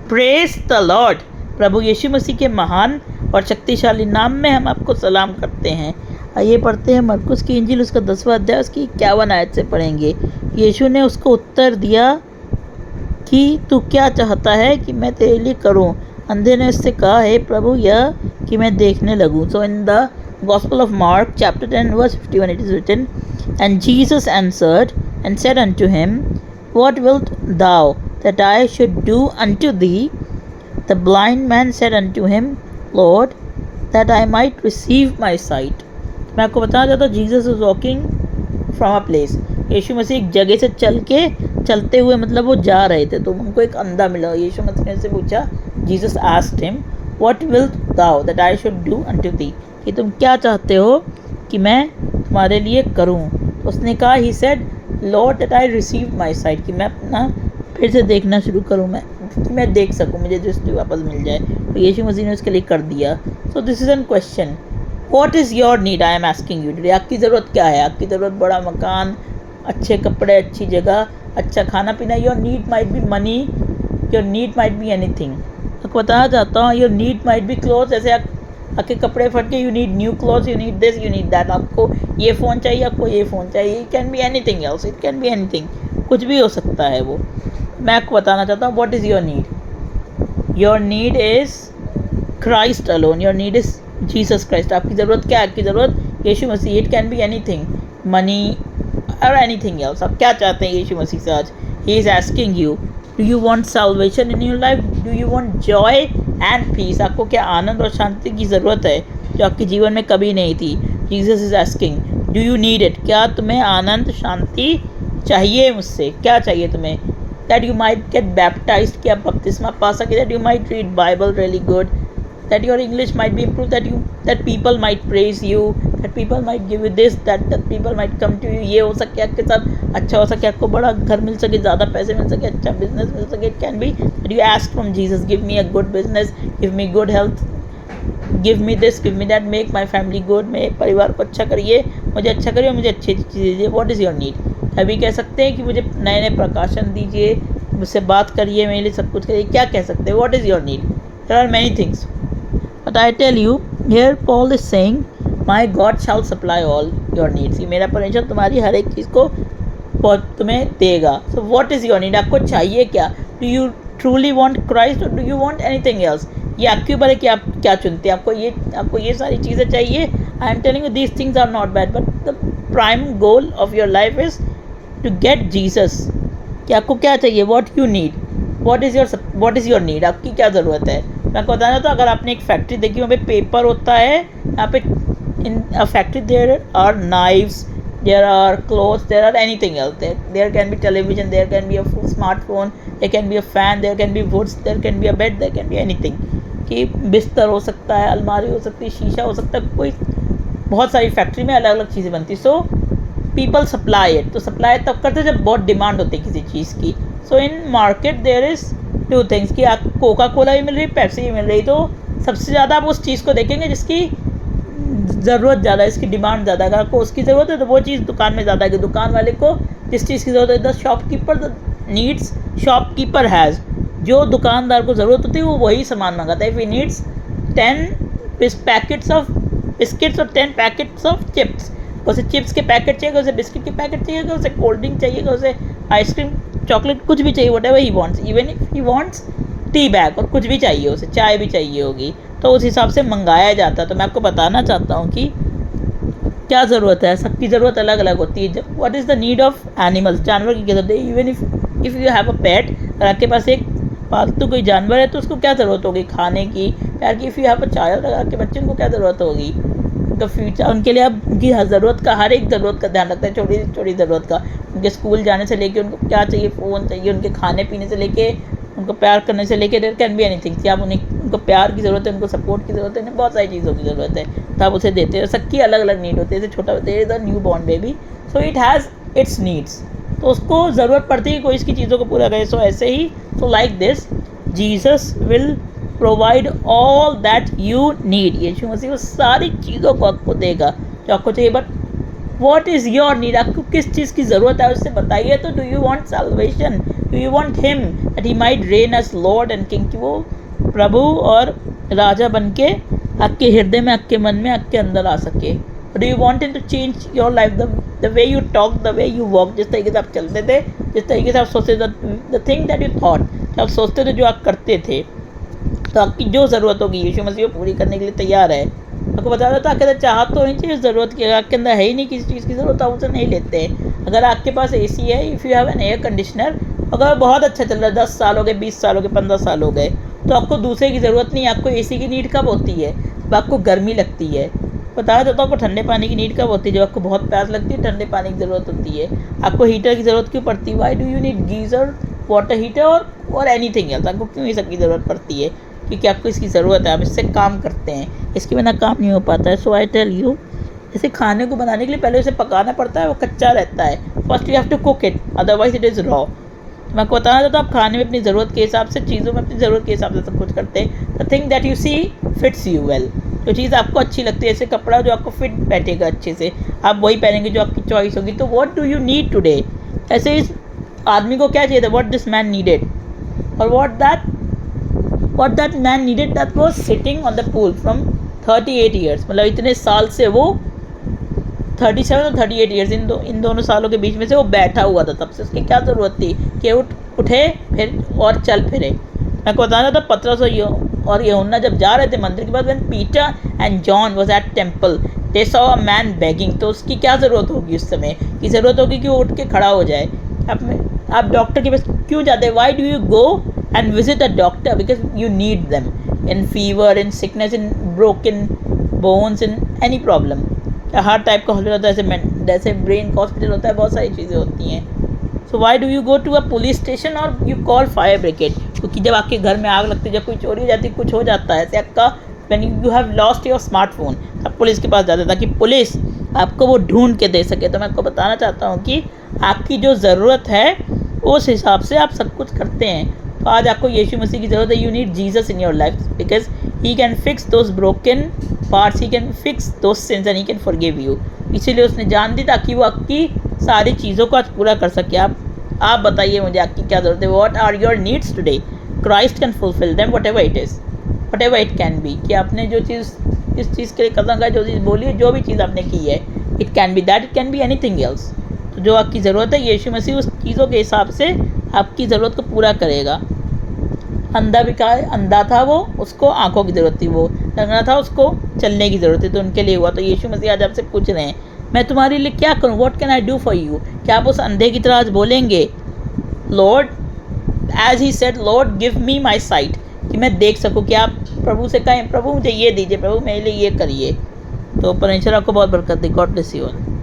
Praise the lord. प्रभु यीशु मसीह के महान और शक्तिशाली नाम में हम आपको सलाम करते हैं। आइए पढ़ते हैं मरकुस की इंजील, उसका 10वां अध्याय, उसकी 51 आयत से पढ़ेंगे। यीशु ने उसको उत्तर दिया कि तू क्या चाहता है कि मैं तेरे लिए करूं? अंधे ने उससे कहा, हे प्रभु, यह कि मैं देखने लगूं। So in the Gospel of Mark chapter 10 verse 51 it is written, and Jesus answered and said unto him, what wilt thou that I should do unto thee? The blind man said unto him, Lord, that I might receive my sight. मैं आपको बताना चाहता हूँ, Jesus is walking from a place. Yeshu Masih एक जगह से चलते हुए मतलब वो जा रहे थे, तो उनको एक अंधा मिला। यीशु मसीह ने से पूछा, Jesus asked him, what wilt thou that I should do unto thee, कि तुम क्या चाहते हो कि मैं तुम्हारे लिए करूं? उसने कहा, ही said, Lord that I receive my sight, कि मैं अपना फिर से देखना शुरू करूं, मैं देख सकूं, मुझे दृष्टि वापस मिल जाए। तो यीशु मसीह ने उसके लिए कर दिया। So this is an question, what is your need? I am asking you today. आपकी ज़रूरत क्या है? आपकी ज़रूरत बड़ा मकान, अच्छे कपड़े, अच्छी जगह, अच्छा खाना पीना। Your need might be money, your need might be anything. आपको बताना चाहता हूँ, your need might be cloth. जैसे आपके कपड़े फट के, you need new cloth, you need this, you need that. आपको ये फ़ोन चाहिए, आपको ये फ़ोन चाहिए। It can be anything else, it can be anything, कुछ भी हो सकता है वो। मैं आपको बताना चाहता हूँ, what is your need? Your need is Christ alone, your need is Jesus Christ. आपकी ज़रूरत क्या है? आपकी ज़रूरत Yeshu Masih. It can be anything, money और एनीथिंग एल्स। आप क्या चाहते हैं यीशु मसीह से आज? He is asking you, do you want salvation in your life? Do you want joy and peace? आपको क्या आनंद और शांति की ज़रूरत है जो आपके जीवन में कभी नहीं थी? Jesus is asking, do you need it? क्या तुम्हें आनंद शांति चाहिए मुझसे? क्या चाहिए तुम्हें? That you might get baptised, कि आप बपतिस्मा पा सके। That you might read Bible really good, that your English might be improved, that people might praise you, that people might give you this, that people might come to you। ये हो सके आपके साथ, अच्छा हो सके, आपको बड़ा घर मिल सके, ज़्यादा पैसे मिल सके, अच्छा बिजनेस मिल सके। It can B that you ask from Jesus, give me a good business, give me good health, give me this, give me that, make my family good। मेरे परिवार को अच्छा करिए, मुझे अच्छा करिए, मुझे अच्छी अच्छी चीज़ दीजिए। What is your need? अभी कह सकते हैं कि मुझे नए नए प्रकाशन दीजिए, मुझसे बात करिए, मेरे लिए सब कुछ करिए। क्या कह सकते हैं? What is your need? There are many things, but I tell you, here Paul is saying, my God shall supply all your needs। मेरा परमेश्वर तुम्हारी हर एक चीज़ को तुम्हें देगा। So what is your need? आपको चाहिए क्या? Do you truly want Christ or do you want anything else? ये आपके ऊपर है कि आप क्या चुनते हैं। आपको ये सारी चीज़ें चाहिए। I am telling you, these things are not bad, but the prime goal of your life is to get Jesus। कि आपको क्या चाहिए? What you need? What is your need? आपकी क्या ज़रूरत है? मैं आपको बताना चाहता हूँ, अगर आपने एक फैक्ट्री देखी, वहाँ पे पेपर होता है। यहाँ पे in a factory there are knives, there are clothes, there are anything else. There can be television, there can be a smartphone, there can be a fan, there can be woods, there can be a bed, there can be anything. कि बिस्तर हो सकता है, अलमारी हो सकती है, शीशा हो सकता है, कोई बहुत सारी फैक्ट्री में अलग अलग चीज़ें बनती। So people supply it. तो सप्लाई तब करते जब बहुत डिमांड होती है किसी चीज़ की। So in market there is two things, कि आपको कोका कोला भी मिल रही, पेप्सी भी मिल रही। तो सबसे ज़्यादा आप उस चीज़ को देखेंगे जिसकी ज़रूरत ज़्यादा है, इसकी डिमांड ज़्यादा है। अगर आपको उसकी ज़रूरत है तो वो चीज़ दुकान में ज़्यादा है, कि दुकान वाले को जिस चीज़ की ज़रूरत है। The shopkeeper the needs shopkeeper has, जो दुकानदार को ज़रूरत होती है वो वही सामान मंगाता है। If he needs 10 packets of biscuits और 10 पैकेट्स ऑफ चिप्स, उसे चिप्स के पैकेट चाहिए, उसे बिस्किट के पैकेट चाहिए, उसे कोल्ड ड्रिंक चाहिए, उसे आइसक्रीम, चॉकलेट, कुछ भी चाहिए, whatever he wants. Even if he wants tea bag, और कुछ भी चाहिए, उसे चाय भी चाहिए होगी, तो उस हिसाब से मंगाया जाता है। तो मैं आपको बताना चाहता हूँ कि क्या ज़रूरत है। सबकी ज़रूरत अलग अलग होती है। What is the need of animals? जानवर की क्या ज़रूरत है? Even if you have a pet, अगर आपके पास एक पालतू कोई जानवर है तो उसको क्या ज़रूरत होगी? खाने की, प्यार की। If you have a child, अगर आपके बच्चे, उनको क्या ज़रूरत होगी? उनका फ्यूचर, उनके लिए आप उनकी ज़रूरत का, हर एक ज़रूरत का ध्यान रखते हैं, छोटी छोटी ज़रूरत का। उनके स्कूल जाने से लेके उनको क्या चाहिए, फ़ोन चाहिए, उनके खाने पीने से लेके, उनको प्यार करने से लेके, देयर कैन बी एनीथिंग। कि आप उनको प्यार की ज़रूरत है, उनको सपोर्ट की ज़रूरत है, उन्हें बहुत सारी चीज़ों की ज़रूरत है, तो आप उसे देते हैं। सबकी अलग अलग नीड होती है। जैसे छोटा होता है, is a new born baby, so it has its needs, तो उसको ज़रूरत पड़ती है कोई इसकी चीज़ों को पूरा करे। सो ऐसे ही, so like this, Jesus will provide all that you need. यीशु मसीह वो सारी चीज़ों को आपको देगा जो आपको चाहिए। But what is your need? आपको किस चीज़ की ज़रूरत है उससे बताइए। तो do you want salvation? You want him that he might reign as lord and king, कि वो प्रभु और राजा बन के आपके हृदय में, आपके मन में, आपके अंदर आ सके। Do you want him to change your life, the way you talk, the way you walk, जिस तरीके से आप चलते थे, जिस तरीके से आप सोचते थे, the thing that you thought, जो आप सोचते थे, जो आप करते थे, तो आपकी जो ज़रूरत होगी यीशु मसीह वो पूरी करने के लिए तैयार है। आपको बता रहा था, कहते चाहत तो नहीं चाहिए ज़रूरत की, आपके अंदर है ही नहीं किसी चीज़ की ज़रूरत, आप उसे नहीं लेते हैं। अगर आपके पास AC है, if you have an air conditioner, अगर बहुत अच्छा चल रहा है, 10 साल हो गए, 20 साल हो गए, 15 साल हो गए, तो आपको दूसरे की ज़रूरत नहीं है। आपको AC की नीड कब होती है? जब आपको गर्मी लगती है। बताया जाता है आपको ठंडे पानी की नीड कब होती है? जब आपको बहुत प्यास लगती है, ठंडे पानी की ज़रूरत होती है। आपको हीटर की ज़रूरत क्यों पड़ती है? Y do you need geyser, water heater और एनीथिंग एल्स? आपको क्यों ये सब की ज़रूरत पड़ती है? क्योंकि आपको इसकी ज़रूरत है, आप इससे काम करते हैं, इसके बिना काम नहीं हो पाता है। सो आई टेल यू, जैसे खाने को बनाने के लिए पहले उसे पकाना पड़ता है, वो कच्चा रहता है, first you have to cook it, otherwise it is raw. मैं आपको बताना चाहता हूँ, आप खाने में अपनी ज़रूरत के हिसाब से, चीज़ों में अपनी ज़रूरत के हिसाब से सब कुछ करते हैं। The thing that you see fits you well, जो चीज़ आपको अच्छी लगती है, ऐसे कपड़ा जो आपको फिट बैठेगा अच्छे से, आप वही पहनेंगे जो आपकी चॉइस होगी। तो what do you need today? ऐसे इस आदमी को क्या चाहिए था? व्हाट दिस मैन नीडेड, और what that man needed, that was sitting on the pool from 38 years, मतलब इतने साल से वो 37 और 38 ईयर्स, इन दोनों सालों के बीच में से वो बैठा हुआ था। तब से उसकी क्या ज़रूरत थी कि उठे फिर और चल फिरे। मैं को बताना था, पतरस और यूहन्ना जब जा रहे थे मंदिर के पास, when Peter and John was at temple, they saw a man begging, तो उसकी क्या ज़रूरत होगी उस समय? की ज़रूरत होगी कि वो उठ के खड़ा हो जाए। आप डॉक्टर के पास क्यों जाते हैं? Y do you go and visit a doctor? Because you need them in fever, in sickness, in broken bones, in any problem. Her type का हॉस्पिटल होता है, जैसे ब्रेन का हॉस्पिटल होता है, बहुत सारी चीज़ें होती हैं। So why do you go to a police station और यू कॉल फायर ब्रिगेड? क्योंकि जब आपके घर में आग लगती है, जब कोई चोरी हो जाती है, कुछ हो जाता है, ऐसे आपका when you have lost your smartphone, आप पुलिस के पास जाते ताकि पुलिस आपको वो ढूंढ के दे सके। तो मैं आपको बताना चाहता हूँ कि आपकी जो ज़रूरत है उस हिसाब से आप सब कुछ करते हैं। तो आज आपको यीशु मसीह की ज़रूरत है। You need Jesus in your life because he can fix those broken parts, he can fix those since and he can forgive you. इसीलिए उसने जान दी ताकि वो आपकी सारी चीज़ों को आज पूरा कर सके। आप बताइए मुझे आपकी क्या ज़रूरत है? What are your needs today? Christ can fulfil them whatever it is, whatever it can be. कि आपने जो चीज़ इस चीज़ के लिए कदम का, जो चीज़ बोली है, जो भी चीज़ आपने की है, it can B that, it can be anything else. तो जो आपकी ज़रूरत है, यीशु मसीह उस चीज़ों के हिसाब से आपकी ज़रूरत को पूरा करेगा। अंधा था वो, उसको आंखों की ज़रूरत थी, वो लंगड़ा था, उसको चलने की ज़रूरत थी, तो उनके लिए हुआ। तो यीशु मसीह आज आपसे पूछ रहे हैं, मैं तुम्हारे लिए क्या करूं? What can I do for you? क्या आप उस अंधे की तरह आज बोलेंगे, Lord as he said, Lord give me my sight, कि मैं देख सकूं? कि आप प्रभु से कहें, प्रभु मुझे ये दीजिए, प्रभु मेरे लिए ये करिए। तो परमेश्वर आपको बहुत बरकत दे। God bless you all.